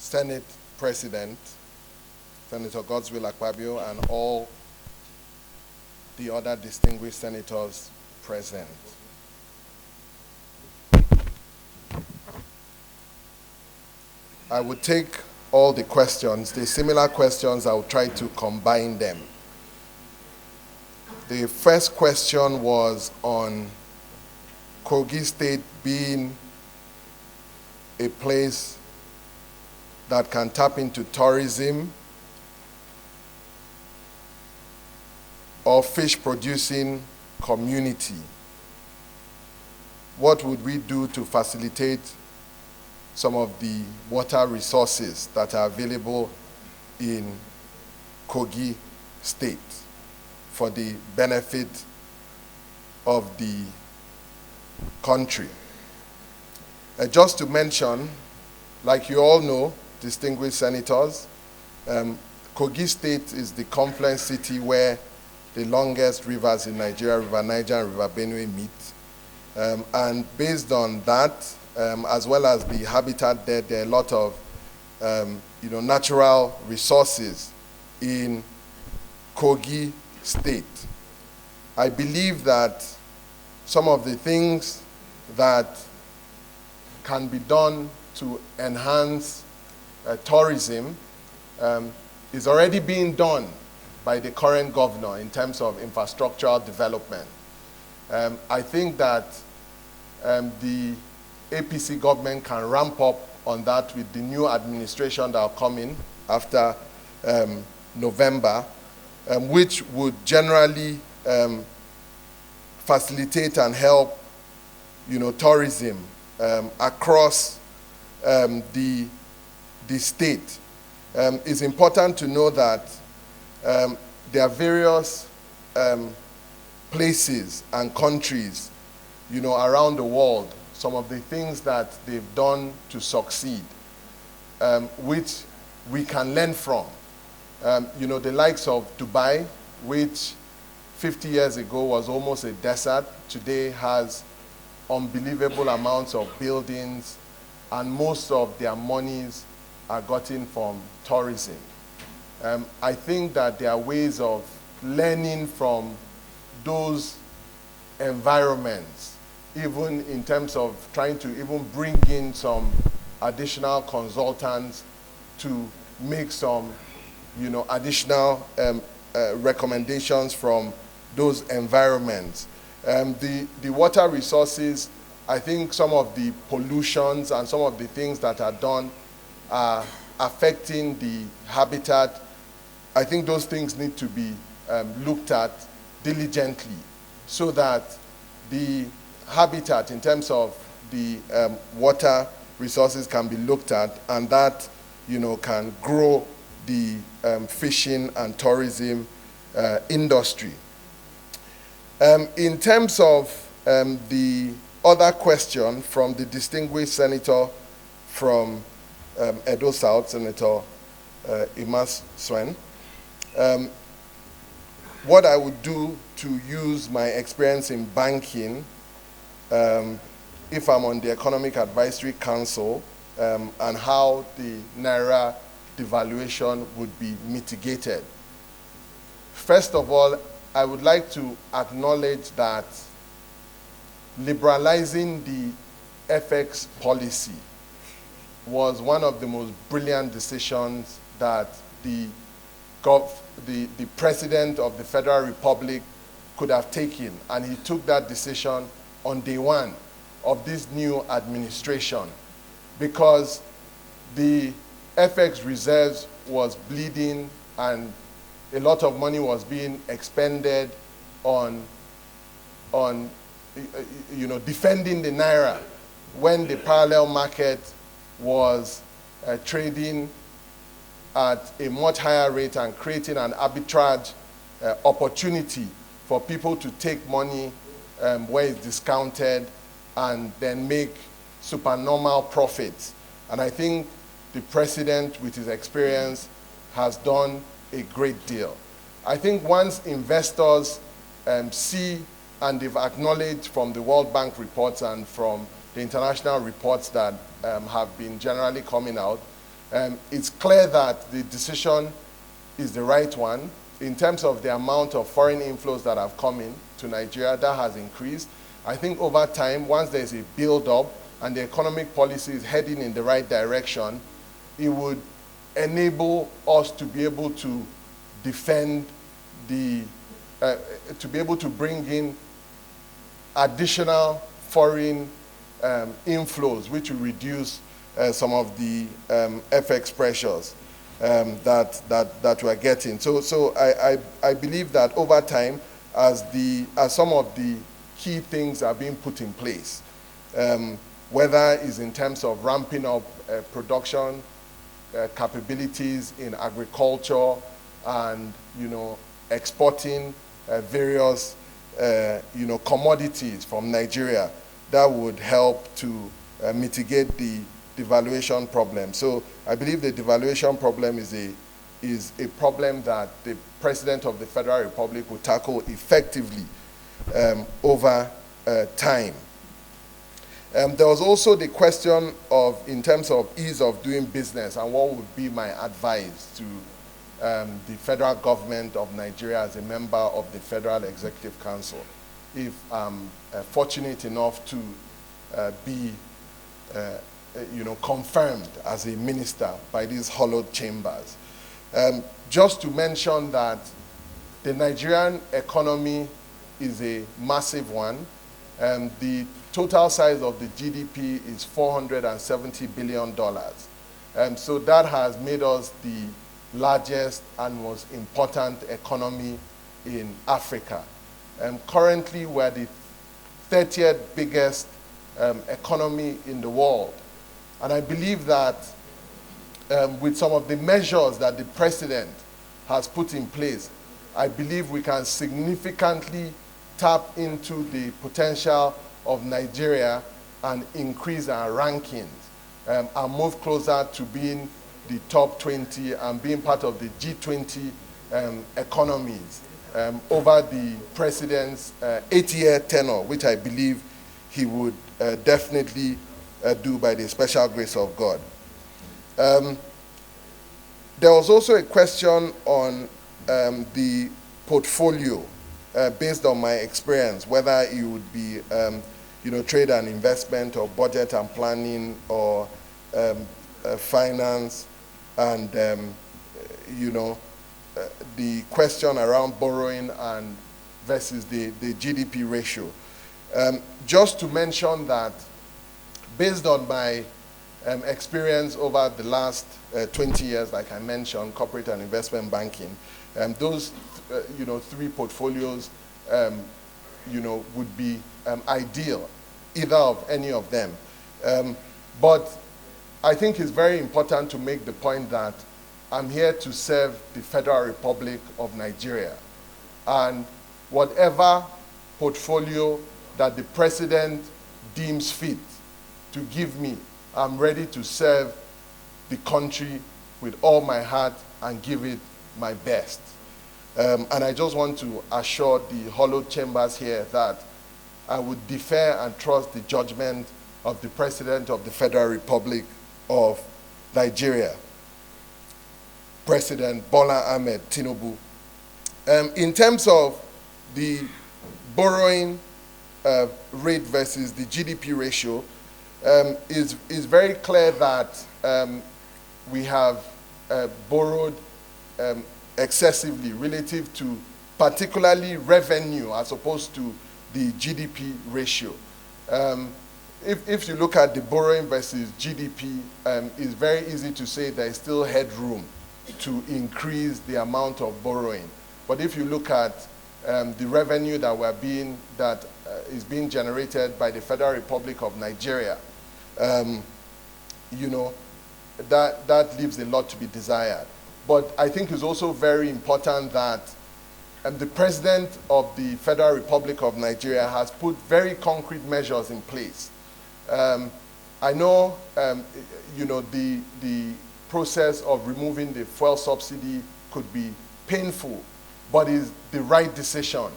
Senate President, Senator Godswill Akpabio, and all the other distinguished senators present. I would take all the questions, the similar questions. I will try to combine them. The first question was on Kogi State being a place that can tap into tourism or fish producing community. What would we do to facilitate some of the water resources that are available in Kogi State for the benefit of the country? Just to mention, like you all know, distinguished senators, Kogi State is the confluence city where the longest rivers in Nigeria, River Niger and River Benue, meet. And based on that, as well as the habitat there are a lot of natural resources in Kogi State. I believe that some of the things that can be done to enhance tourism is already being done by the current governor in terms of infrastructural development. I think that the APC government can ramp up on that with the new administration that will come in after November, which would generally facilitate and help tourism across the state. It's important to know that there are various places and countries around the world, some of the things that they've done to succeed, which we can learn from. The likes of Dubai, which 50 years ago was almost a desert, today has unbelievable amounts of buildings, and most of their monies are gotten from tourism. I think that there are ways of learning from those environments, even in terms of trying to even bring in some additional consultants to make some, additional recommendations from those environments. The water resources, I think some of the pollutions and some of the things that are done are affecting the habitat. I think those things need to be looked at diligently so that the habitat in terms of the water resources can be looked at, and that can grow the fishing and tourism industry. In terms of the other question from the distinguished senator from Edo South, Senator Imas Swen, what I would do to use my experience in banking if I'm on the Economic Advisory Council and how the Naira devaluation would be mitigated. First of all, I would like to acknowledge that liberalizing the FX policy was one of the most brilliant decisions that the President of the Federal Republic could have taken, and he took that decision on day one of this new administration, because the FX reserves was bleeding and a lot of money was being expended on defending the Naira when the parallel market was trading at a much higher rate and creating an arbitrage opportunity for people to take money where it's discounted and then make supernormal profits. And I think the president, with his experience, has done a great deal. I think once investors see, and they've acknowledged from the World Bank reports and from the international reports that have been generally coming out, It's clear that the decision is the right one. In terms of the amount of foreign inflows that have come in to Nigeria, that has increased. I think over time, once there's a build-up and the economic policy is heading in the right direction, it would enable us to be able to defend to be able to bring in additional foreign inflows, which will reduce some of the FX pressures that we're getting. So I believe that over time, as some of the key things are being put in place, whether it's in terms of ramping up production capabilities in agriculture and exporting various commodities from Nigeria, that would help to mitigate the devaluation problem. So I believe the devaluation problem is a problem that the President of the Federal Republic will tackle effectively over time. There was also the question of, in terms of ease of doing business, and what would be my advice to the federal government of Nigeria as a member of the Federal Executive Council, if I'm fortunate enough to be confirmed as a minister by these hollowed chambers. Just to mention that the Nigerian economy is a massive one. The total size of the GDP is $470 billion. So that has made us the largest and most important economy in Africa. Currently, we're the 30th biggest economy in the world. And I believe that with some of the measures that the president has put in place, I believe we can significantly tap into the potential of Nigeria and increase our rankings and move closer to being the top 20 and being part of the G20 economies over the president's 8-year tenure, which I believe he would definitely do by the special grace of God. There was also a question on the portfolio based on my experience, whether it would be trade and investment or budget and planning or finance, and the question around borrowing and versus the GDP ratio. Just to mention that based on my experience over the last 20 years, like I mentioned, corporate and investment banking, those three portfolios would be ideal, either of any of them. But I think it's very important to make the point that I'm here to serve the Federal Republic of Nigeria. And whatever portfolio that the president deems fit to give me, I'm ready to serve the country with all my heart and give it my best. And I just want to assure the hollowed chambers here that I would defer and trust the judgment of the President of the Federal Republic of Nigeria, President Bola Ahmed Tinubu. In terms of the borrowing rate versus the GDP ratio, is very clear that we have borrowed excessively relative to particularly revenue as opposed to the GDP ratio. If you look at the borrowing versus GDP, it's very easy to say there is still headroom to increase the amount of borrowing. But if you look at the revenue that is being generated by the Federal Republic of Nigeria, that leaves a lot to be desired. But I think it's also very important that the President of the Federal Republic of Nigeria has put very concrete measures in place. I know, the process of removing the fuel subsidy could be painful, but is the right decision.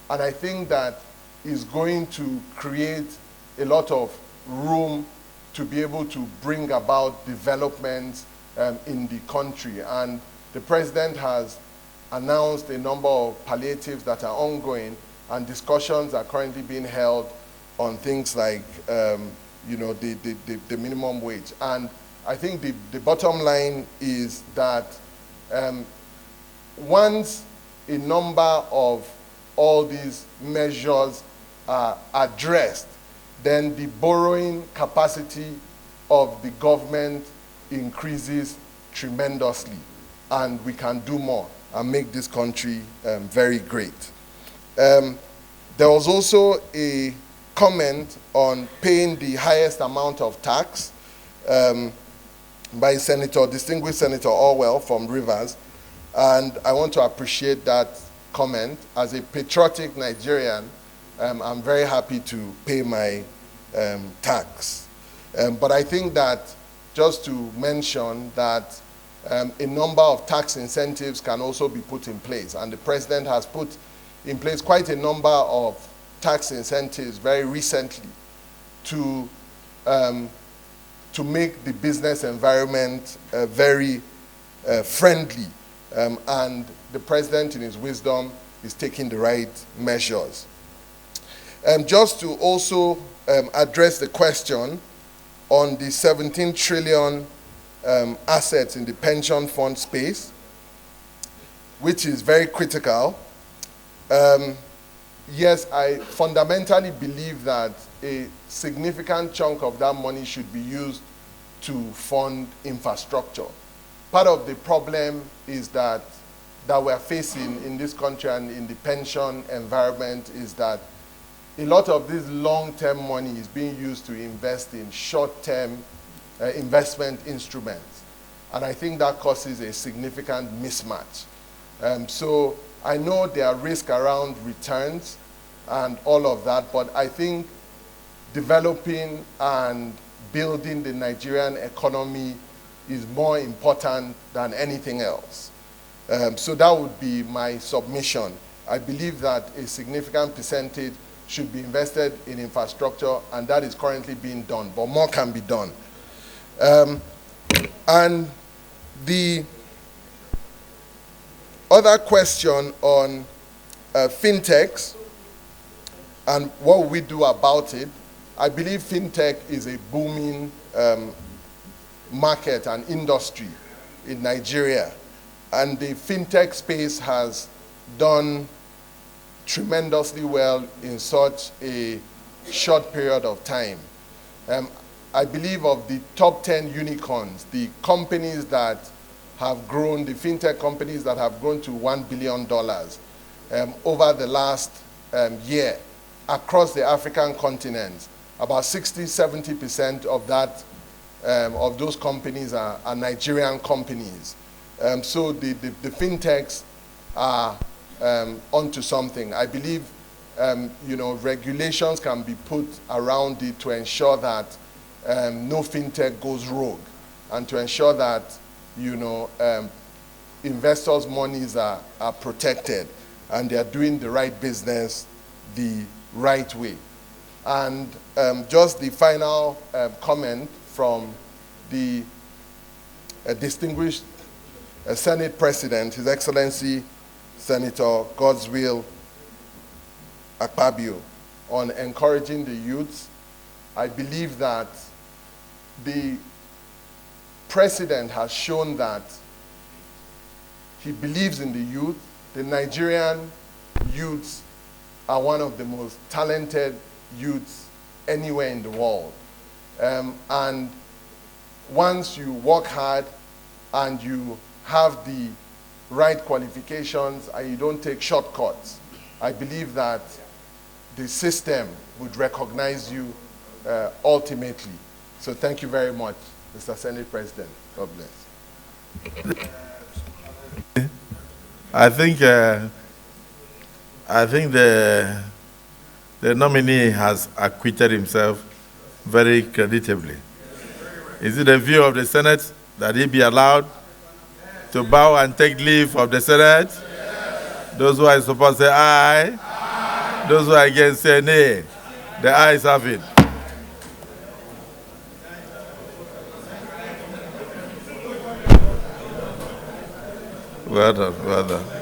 And I think that is going to create a lot of room to be able to bring about developments in the country. And the president has announced a number of palliatives that are ongoing, and discussions are currently being held on things like the minimum wage. And I think the bottom line is that once a number of all these measures are addressed, then the borrowing capacity of the government increases tremendously, and we can do more and make this country very great. There was also a comment on paying the highest amount of tax by distinguished Senator Orwell from Rivers, and I want to appreciate that comment. As a patriotic Nigerian, I'm very happy to pay my tax. But I think that just to mention that a number of tax incentives can also be put in place, and the president has put in place quite a number of tax incentives very recently to make the business environment very friendly, and the president in his wisdom is taking the right measures. Just to also address the question on the 17 trillion assets in the pension fund space, which is very critical. Yes, I fundamentally believe that a significant chunk of that money should be used to fund infrastructure. Part of the problem is that we're facing in this country and in the pension environment is that a lot of this long-term money is being used to invest in short-term investment instruments. And I think that causes a significant mismatch. So I know there are risks around returns and all of that, but I think developing and building the Nigerian economy is more important than anything else. So that would be my submission. I believe that a significant percentage should be invested in infrastructure, and that is currently being done, but more can be done. And the other question on fintechs and what we do about it, I believe fintech is a booming market and industry in Nigeria, and the fintech space has done tremendously well in such a short period of time. I believe of the top 10 unicorns, the companies that have grown, the fintech companies that have grown to $1 billion over the last year across the African continent, about 60–70% of that of those companies are Nigerian companies. So the fintechs are onto something. I believe regulations can be put around it to ensure that no fintech goes rogue, and to ensure that investors' monies are protected and they are doing the right business the right way. And just the final comment from the distinguished Senate President, His Excellency Senator Godswill Akpabio, on encouraging the youths. I believe that the president has shown that he believes in the youth. The Nigerian youths are one of the most talented youths anywhere in the world. And once you work hard and you have the right qualifications and you don't take shortcuts, I believe that the system would recognize you ultimately. So thank you very much, Mr. Senate President. God bless. I think the nominee has acquitted himself very creditably. Is it the view of the Senate that he be allowed to bow and take leave of the Senate? Yes. Those who are supposed to say aye. Aye. Those who are against say nay. The ayes have it. Well done, well done.